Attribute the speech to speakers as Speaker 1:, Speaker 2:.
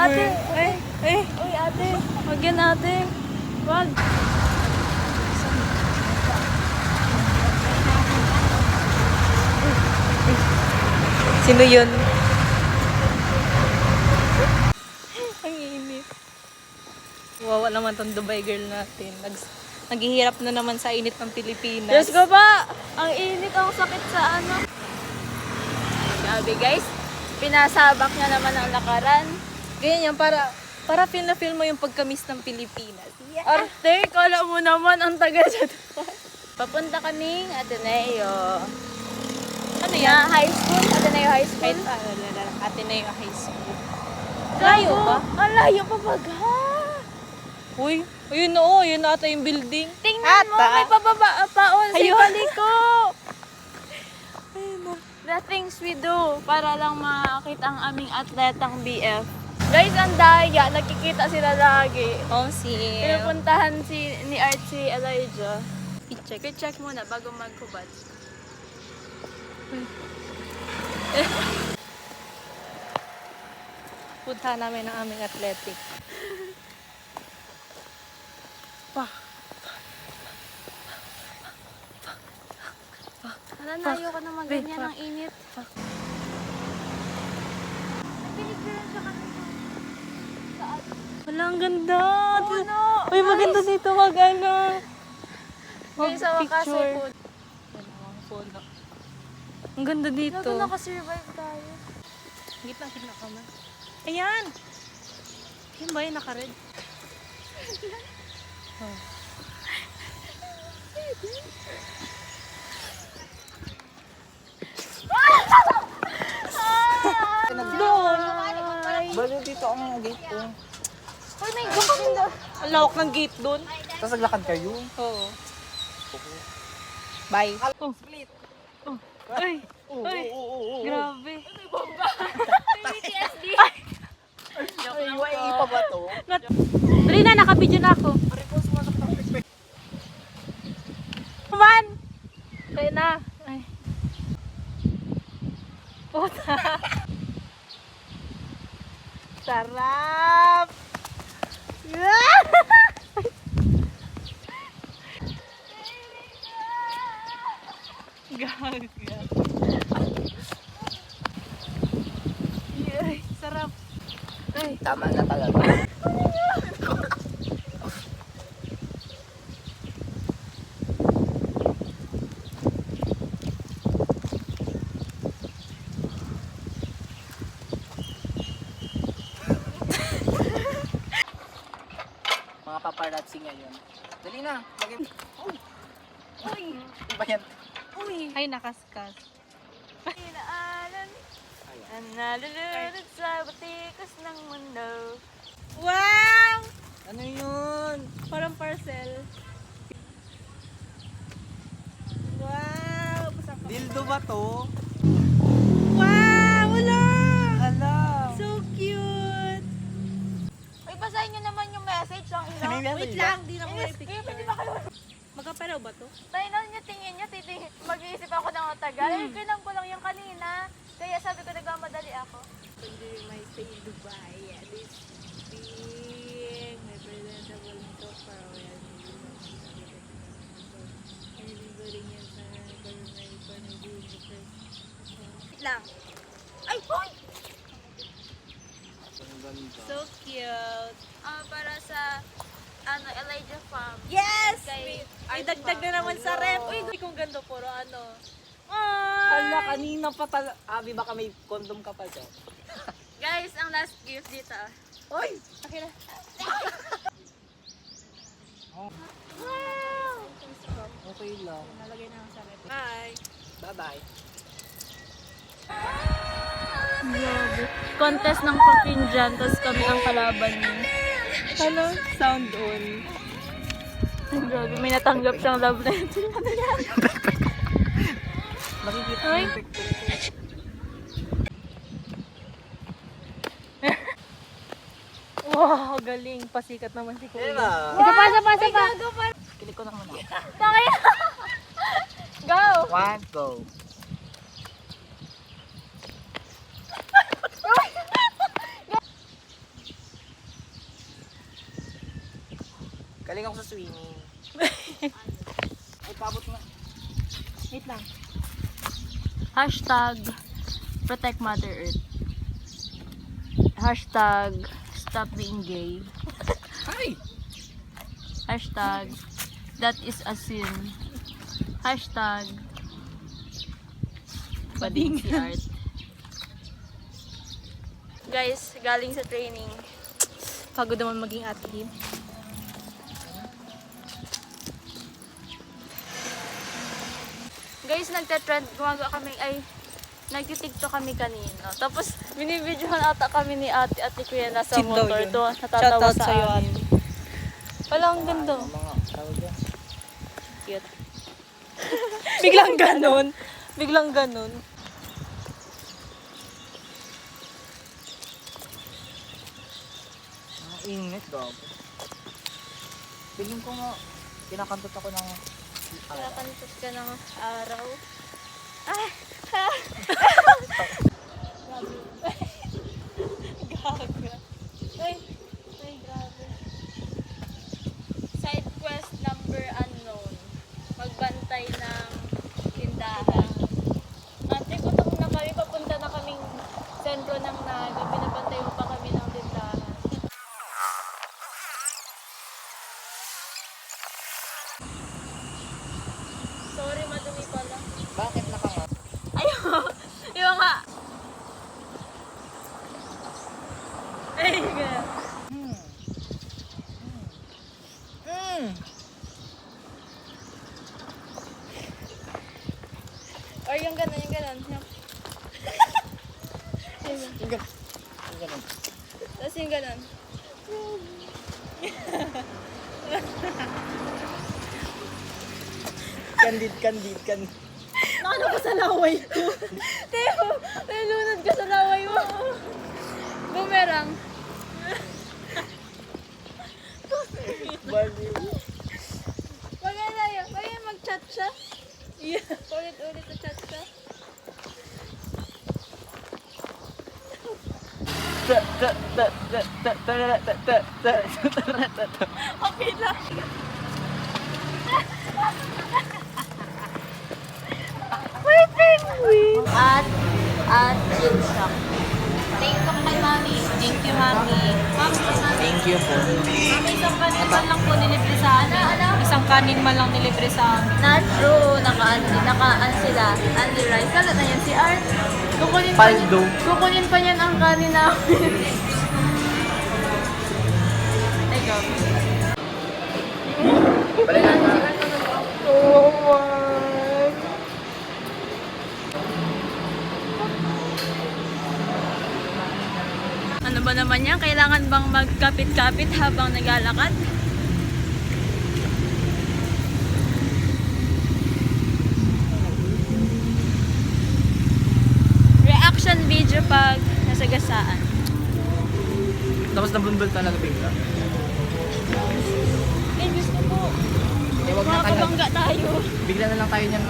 Speaker 1: ate. Uy, ate. Wag yan, ate. Wag.
Speaker 2: Sino yun?
Speaker 1: Ang init. Wawa naman tong Dubai girl natin. Naghihirap na naman sa init ng Pilipinas. Diyos ko ba? Ang init, ang sakit sa ano. Sabi guys, pinasabak niya naman ang lakaran. Ganyan yan, para feel mo yung pagkamis ng Pilipinas. Yeah. Arte, kala mo naman ang taga sa Dubai. Papunta kaming Ateneo. Ano yan? High school? Ateneo High School? Ateneo High School. Layo ba? Ang layo pa baga. Uy, ayun oo, yun ata yung building. Tingnan mo, may pababa pa sa paliko. Ayun na. The things we do para lang makakita ang aming atletang BF. Guys, ang daya, nakikita sila lagi.
Speaker 2: Oh, si...
Speaker 1: Pinupuntahan ni Art si Elijah. I-check muna bago maghubad. Punta namin ang aming athletic. Hala, nayo ka naman ganyan ang init. Pinigyan siya kanina. Wala, ang ganda. Puno. Uy, maganda dito mag ano. Mag sa wakas ay puno. Yan ang puno. Ang ganda dito. Nato nakasurvive tayo. Gitna ka man. Ayan! Yan ba yung naka-red? Oh. Doon!
Speaker 3: Balo dito ang gate ko.
Speaker 1: Ay, may ganda. Ang lawak ng gate doon.
Speaker 3: Tapos naglakad kayo.
Speaker 1: Oo.
Speaker 2: Bye.
Speaker 3: Split.
Speaker 1: Ay! Ay! Grabe. May bomba. May PTSD.
Speaker 3: Ay, wai pa ba to?
Speaker 1: Dali na, nakabidyo na ako. Kuman! Kaya na. Ay. Puta. Sarap! Gaga. Ay, sarap. Ay.
Speaker 3: Tama na talaga. Mga paparazzi ngayon. Dali na. Uy!
Speaker 1: Uy!
Speaker 3: Iba yan.
Speaker 1: Uy! Ay, nakaskas. Inaalan ang nalulunod sa batikas ng mundo. Wow!
Speaker 3: Ano yun?
Speaker 1: Parang parcel. Wow!
Speaker 3: Dildo ba to?
Speaker 1: Wow! Wala!
Speaker 3: Hala!
Speaker 1: So cute! Uy, basahin nyo naman yung message ng ino.
Speaker 3: May message
Speaker 1: Wait
Speaker 3: ba?
Speaker 1: lang, di na ko may picture. Pwede ba kayo? Magkaperaw ba to? Tayo na nyo, tingin nyo, mag-iisip ako ng matagal. Kinam ko lang yung kanina. Kaya sabi ko, nagmamadali ako. During my stay in Dubai, this being my presentable to for a while. Lang. Ay, boy! So cute. Para sa Elijah Farm. Yes! Ay, dagdag na naman sa rep. Uy, kung ganda puro ano.
Speaker 3: Hala, kanina pa talaga. Abi, baka may condom ka pa dyan.
Speaker 1: Guys, ang last gift dito.
Speaker 3: Oy!
Speaker 1: Okay na.
Speaker 3: Oh.
Speaker 1: Wow!
Speaker 3: Okay lang.
Speaker 1: Nalagay na lang sa rep. Bye!
Speaker 3: Bye-bye.
Speaker 1: Grabe. Contest ng pakinggan, tapos kami ang kalaban niya. Hello? Sound on. Grabe, may natanggap siyang love letter. Ano yan?
Speaker 3: Makikita
Speaker 1: Ay.
Speaker 3: yung picture ko.
Speaker 1: Wow, galing. Pasikat naman si Kuya.
Speaker 3: Diba?
Speaker 1: Isa pa.
Speaker 3: Kilik ko na muna.
Speaker 1: Kaya. Go!
Speaker 3: One, go. Galing ako sa swimming. Ay, pabot na.
Speaker 1: Wait lang. Hashtag protect Mother Earth. Hashtag stop being gay.
Speaker 3: Ay!
Speaker 1: Hashtag that is a sin. Hashtag bading si art. Guys, galing sa training. Pagod naman maging athlete. Guys, nagtatrend, gumagawa kami, nagtitiktok kami kanina. Tapos, binibidyohan ata kami ni ate at ni kuya nasa
Speaker 2: Sino daw
Speaker 1: motor.
Speaker 2: yun?
Speaker 1: To, natatawa
Speaker 2: Shoutout
Speaker 1: sa
Speaker 2: sa'yo,
Speaker 1: amin. Wala, ang ganda.
Speaker 3: Mga tawag yan.
Speaker 1: Cute.
Speaker 2: Biglang ganon. Biglang ganon.
Speaker 3: Ang init, gago. Tingin ko nga, kinakantot ako ng...
Speaker 1: Nakakantot ka ng araw. Gaga. Ay, ay, grabe. Side quest number unknown. Magbantay ng tindahan. Ate, gutom na kami. Papunta na kaming sentro ng Naga. Pinabantay mo pa kami ng tindahan. Sorry, madumi pala.
Speaker 3: Bakit nakanga?
Speaker 1: Ayun! Yung nga! Ay, ganyan. Or yung gano'n, yung gano'n.
Speaker 3: Ang ganun.
Speaker 1: Tapos yung gano'n.
Speaker 3: Candid.
Speaker 1: Nakano ko sa laway ko. Teo, nalunod ka sa laway mo. Boomerang.
Speaker 3: Baliw.
Speaker 1: Wag yan mag-chat siya. Yeah. Ulit-ulit na chat siya. Okay lang. At Gin Shop. Thank you kay Mami. Thank you, Mami.
Speaker 3: Thank you po.
Speaker 1: Mami, isang kanin man lang po nilibre sa amin.
Speaker 2: Isang kanin man lang nilibre sa amin.
Speaker 1: Not true. Nakaan sila. Andy Rice. Kala na yan si Art.
Speaker 3: Paldo.
Speaker 1: Kukunin pa niyan ang kanin namin. Teka.
Speaker 3: Balikan na.
Speaker 1: Oh my. Ano ba naman yan? Kailangan bang magkapit-kapit habang naglalakad? Reaction video pag nasa gasaan.
Speaker 3: Tapos nabundol talaga bigla.
Speaker 1: Eh, gusto ko.
Speaker 3: Eh, wag na tayo.
Speaker 1: Makakabangga tayo.
Speaker 3: Bigla na lang tayo niyan